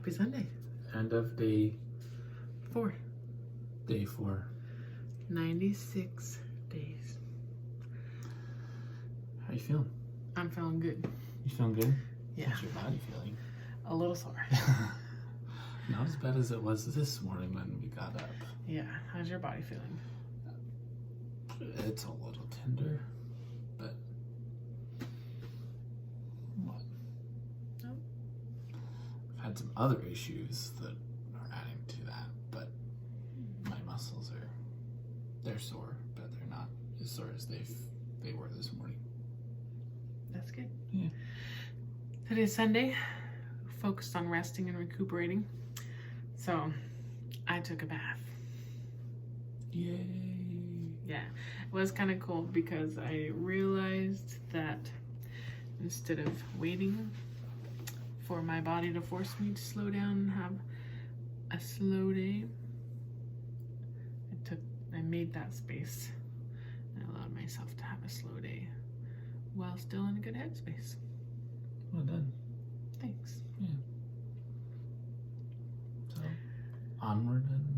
Happy Sunday. End of day 4. Day 4. 96 days. How you feeling? I'm feeling good. You feeling good? Yeah. How's your body feeling? A little sore. Not as bad as it was this morning when we got up. Yeah. How's your body feeling? It's a little tender, but what? No. I've had some other issues that are adding to that, but my muscles they're sore, but they're not as sore as they were this morning. That's good. Yeah. Today's Sunday. Focused on resting and recuperating. So I took a bath. Yay. Yeah, it was kind of cool because I realized that instead of waiting for my body to force me to slow down and have a slow day, I made that space and allowed myself to have a slow day while still in a good headspace. Well done. Thanks. Yeah. So, onward and